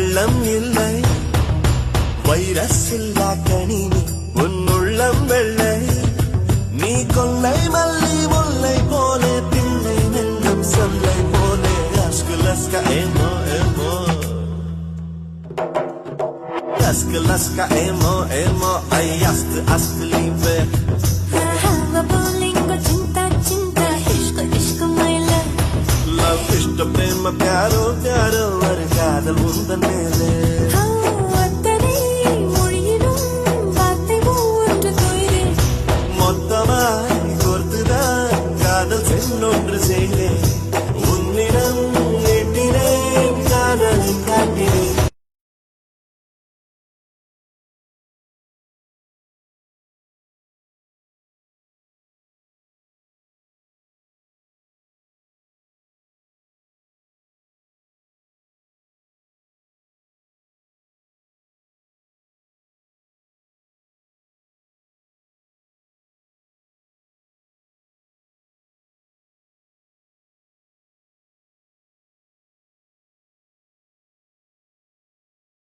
கள்ளம் இல்லை வைரஸ் இல்லா கணினி உன் உள்ளம் வெள்ளை நீ கொள்ளை மல்லி முல்லை போலே பிள்ளை நெஞ்சம் சொல்லை போலே அஸ்குலஸ்க ஏமோ ஏமோ அஸ்குலஸ்க ஏமோ ஏமோ ஐ அஸ்கு அஸ்கு லீவே love इष्ट प्रेम प्यारो प्यारो और कादल मुंदने